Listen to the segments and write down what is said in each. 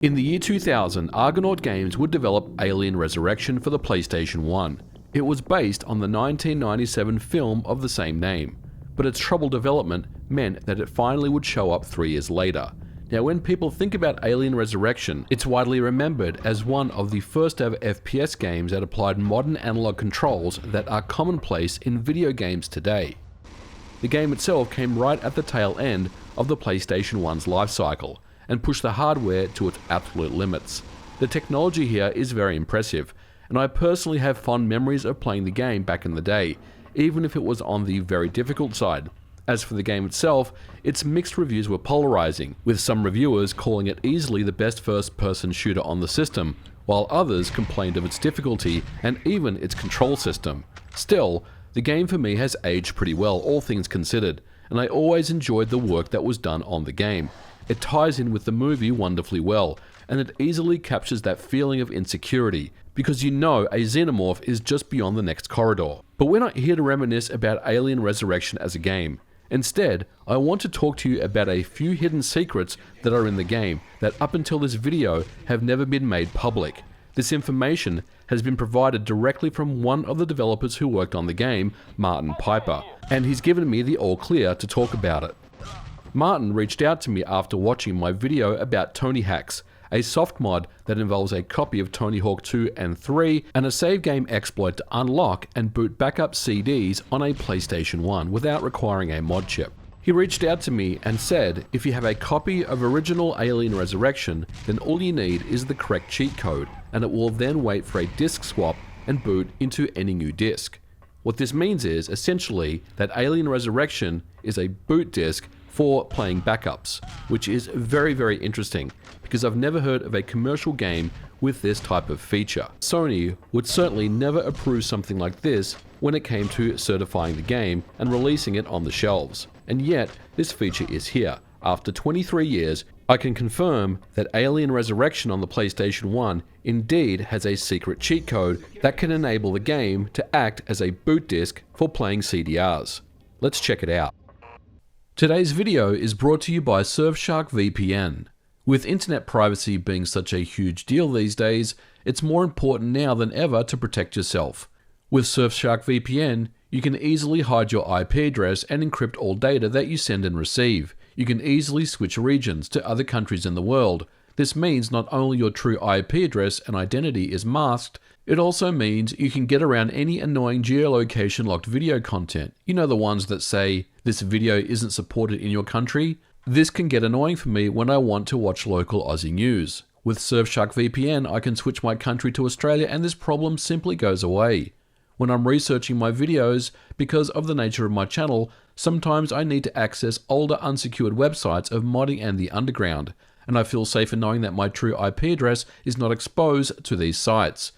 In the year 2000, Argonaut Games would develop Alien Resurrection for the PlayStation 1. It was based on the 1997 film of the same name, but its troubled development meant that it finally would show up 3 years later. Now, when people think about Alien Resurrection, it's widely remembered as one of the first ever FPS games that applied modern analog controls that are commonplace in video games today. The game itself came right at the tail end of the PlayStation 1's life cycle, and push the hardware to its absolute limits. The technology here is very impressive, and I personally have fond memories of playing the game back in the day, even if it was on the very difficult side. As for the game itself, its mixed reviews were polarizing, with some reviewers calling it easily the best first-person shooter on the system, while others complained of its difficulty and even its control system. Still, the game for me has aged pretty well, all things considered, and I always enjoyed the work that was done on the game. It ties in with the movie wonderfully well, and it easily captures that feeling of insecurity, because you know a xenomorph is just beyond the next corridor. But we're not here to reminisce about Alien Resurrection as a game. Instead, I want to talk to you about a few hidden secrets that are in the game that up until this video have never been made public. This information has been provided directly from one of the developers who worked on the game, Martin Piper, and he's given me the all clear to talk about it. Martin reached out to me after watching my video about Tony Hacks, a soft mod that involves a copy of Tony Hawk 2 and 3 and a save game exploit to unlock and boot backup CDs on a PlayStation 1 without requiring a mod chip. He reached out to me and said if you have a copy of original Alien Resurrection, then all you need is the correct cheat code, and it will then wait for a disk swap and boot into any new disk. What this means is essentially that Alien Resurrection is a boot disk for playing backups, which is very interesting because I've never heard of a commercial game with this type of feature. Sony would certainly never approve something like this when it came to certifying the game and releasing it on the shelves. And yet, this feature is here. After 23 years, I can confirm that Alien Resurrection on the PlayStation 1 indeed has a secret cheat code that can enable the game to act as a boot disk for playing CDRs. Let's check it out. Today's video is brought to you by Surfshark VPN. With internet privacy being such a huge deal these days, it's more important now than ever to protect yourself. With Surfshark VPN, you can easily hide your IP address and encrypt all data that you send and receive. You can easily switch regions to other countries in the world. This means not only your true IP address and identity is masked, it also means you can get around any annoying geolocation locked video content. You know, the ones that say, this video isn't supported in your country? This can get annoying for me when I want to watch local Aussie news. With Surfshark VPN, I can switch my country to Australia and this problem simply goes away. When I'm researching my videos, because of the nature of my channel, sometimes I need to access older unsecured websites of modding and the underground, and I feel safer knowing that my true IP address is not exposed to these sites.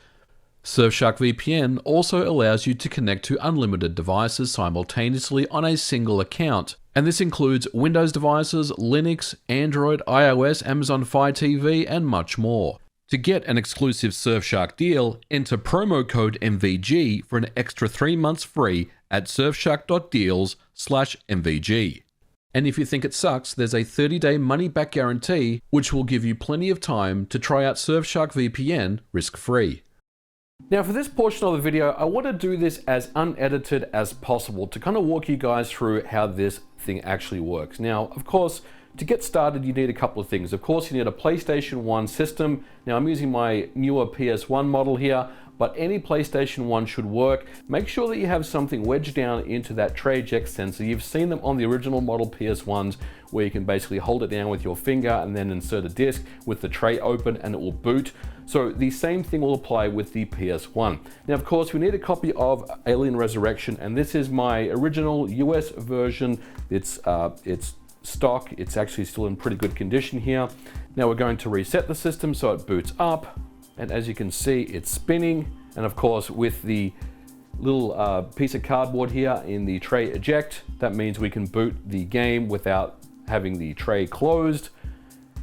Surfshark VPN also allows you to connect to unlimited devices simultaneously on a single account, and this includes Windows devices, Linux, Android, iOS, Amazon Fire TV, and much more. To get an exclusive Surfshark deal, enter promo code MVG for an extra 3 months free at surfshark.deals/MVG. And if you think it sucks, there's a 30-day money-back guarantee, which will give you plenty of time to try out Surfshark VPN risk-free. Now for this portion of the video, I want to do this as unedited as possible to kind of walk you guys through how this thing actually works. Now, of course, to get started, you need a couple of things. Of course, you need a PlayStation 1 system. Now, I'm using my newer PS1 model here, but any PlayStation 1 should work. Make sure that you have something wedged down into that tray eject sensor. You've seen them on the original model PS1s where you can basically hold it down with your finger and then insert a disc with the tray open and it will boot. So the same thing will apply with the PS1. Now, of course, we need a copy of Alien Resurrection, and this is my original US version. It's stock. It's actually still in pretty good condition here. Now we're going to reset the system so it boots up, and as you can see, it's spinning. And of course, with the little piece of cardboard here in the tray eject, that means we can boot the game without having the tray closed,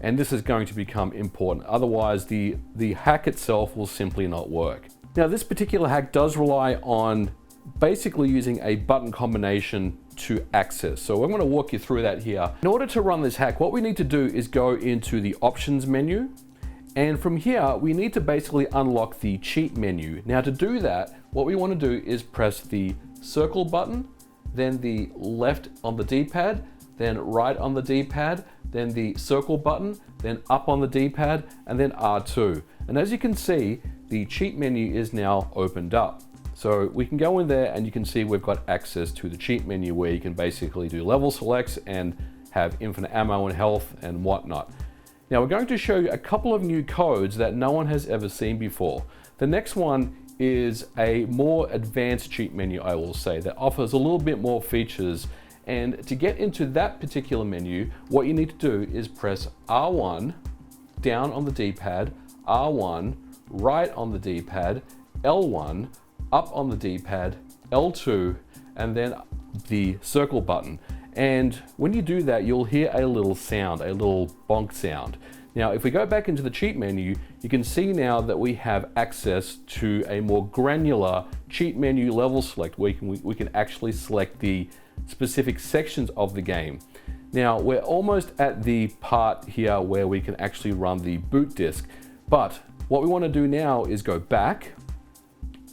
and this is going to become important. Otherwise, the hack itself will simply not work. Now, this particular hack does rely on basically using a button combination to access. So I'm going to walk you through that here. In order to run this hack, what we need to do is go into the options menu, And from here, we need to basically unlock the cheat menu. Now to do that, what we want to do is press the circle button, then the left on the D-pad, then right on the D-pad, then the circle button, then up on the D-pad, and then R2. And as you can see, the cheat menu is now opened up. So we can go in there and you can see we've got access to the cheat menu where you can basically do level selects and have infinite ammo and health and whatnot. Now we're going to show you a couple of new codes that no one has ever seen before. The next one is a more advanced cheat menu, I will say, that offers a little bit more features. And to get into that particular menu, what you need to do is press R1 down on the D-pad, R1 right on the D-pad, L1 up on the D-pad, L2, and then the circle button. And when you do that, you'll hear a little sound, a little bonk sound. Now, if we go back into the cheat menu, you can see now that we have access to a more granular cheat menu level select where we can actually select the specific sections of the game. Now, we're almost at the part here where we can actually run the boot disk. But what we want to do now is go back,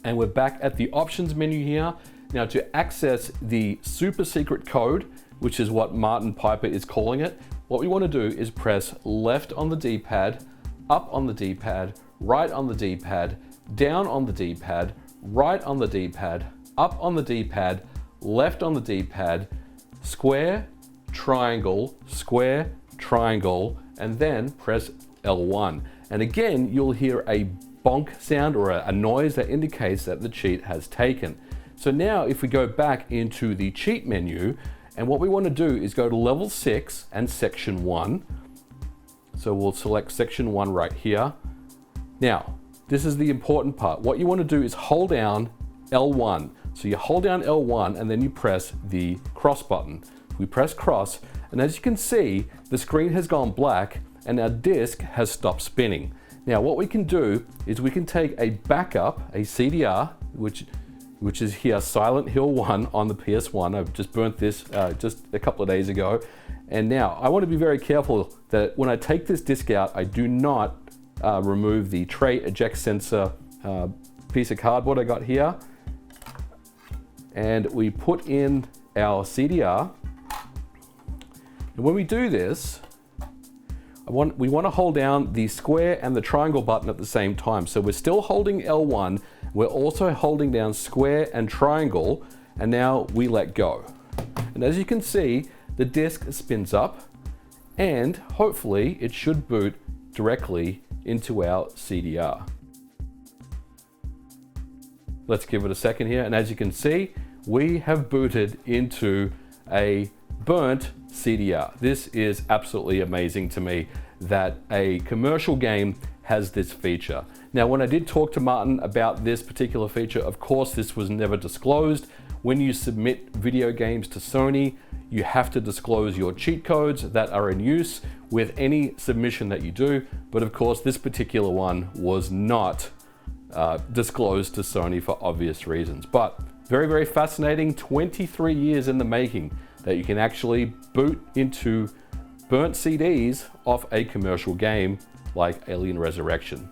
and we're back at the options menu here. Now, to access the super secret code, which is what Martin Piper is calling it, what we want to do is press left on the D-pad, up on the D-pad, right on the D-pad, down on the D-pad, right on the D-pad, up on the D-pad, left on the D-pad, square, triangle, and then press L1. And again, you'll hear a bonk sound or a noise that indicates that the cheat has taken. So now if we go back into the cheat menu, and what we want to do is go to level 6 and section 1. So we'll select section 1 right here. Now, this is the important part. What you want to do is hold down L1. So you hold down L1 and then you press the cross button. We press cross, and as you can see, the screen has gone black and our disk has stopped spinning. Now what we can do is we can take a backup, a CDR, which is here, Silent Hill 1 on the PS1. I've just burnt this just a couple of days ago. And now I want to be very careful that when I take this disk out, I do not remove the tray eject sensor piece of cardboard I got here. And we put in our CDR. And when we do this, we want to hold down the square and the triangle button at the same time. So we're still holding L1, we're also holding down square and triangle, and now we let go. And as you can see, the disk spins up, and hopefully it should boot directly into our CDR. Let's give it a second here, and as you can see, we have booted into a burnt CDR. This is absolutely amazing to me that a commercial game has this feature. Now, when I did talk to Martin about this particular feature, of course, this was never disclosed. When you submit video games to Sony, you have to disclose your cheat codes that are in use with any submission that you do. But of course, this particular one was not disclosed to Sony for obvious reasons. But very, very fascinating, 23 years in the making, that you can actually boot into burnt CDs off a commercial game like Alien Resurrection.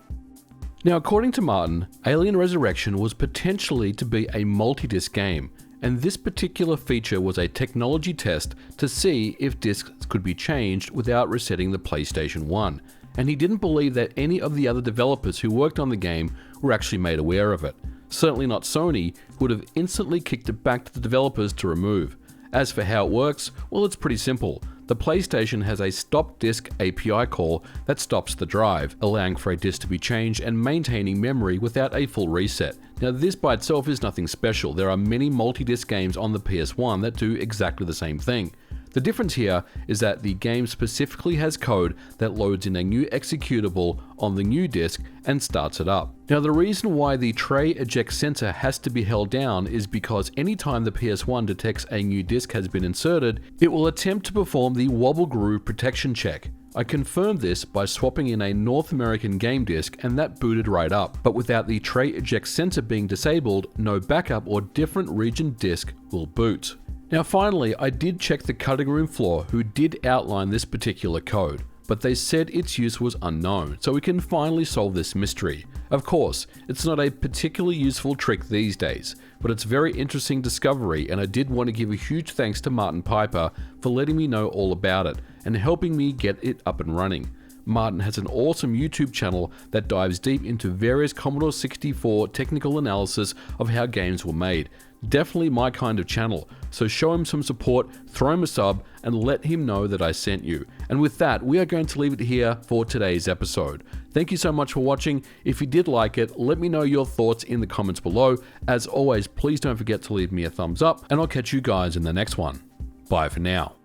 Now, according to Martin, Alien Resurrection was potentially to be a multi-disc game, and this particular feature was a technology test to see if discs could be changed without resetting the PlayStation 1, and he didn't believe that any of the other developers who worked on the game were actually made aware of it. Certainly not Sony, who would have instantly kicked it back to the developers to remove. As for how it works, well, it's pretty simple. The PlayStation has a stop disk API call that stops the drive, allowing for a disk to be changed and maintaining memory without a full reset. Now, this by itself is nothing special. There are many multi-disc games on the PS1 that do exactly the same thing. The difference here is that the game specifically has code that loads in a new executable on the new disk and starts it up. Now, the reason why the tray eject sensor has to be held down is because anytime the PS1 detects a new disk has been inserted, it will attempt to perform the wobble groove protection check. I confirmed this by swapping in a North American game disc, and that booted right up. But without the tray eject sensor being disabled, no backup or different region disc will boot. Now finally, I did check the cutting room floor who did outline this particular code. but they said its use was unknown, so we can finally solve this mystery. Of course, it's not a particularly useful trick these days, but it's a very interesting discovery, and I did want to give a huge thanks to Martin Piper for letting me know all about it and helping me get it up and running. Martin has an awesome YouTube channel that dives deep into various Commodore 64 technical analysis of how games were made. Definitely my kind of channel, so show him some support, throw him a sub, and let him know that I sent you. And with that, we are going to leave it here for today's episode. Thank you so much for watching. If you did like it, let me know your thoughts in the comments below. As always, please don't forget to leave me a thumbs up, and I'll catch you guys in the next one. Bye for now.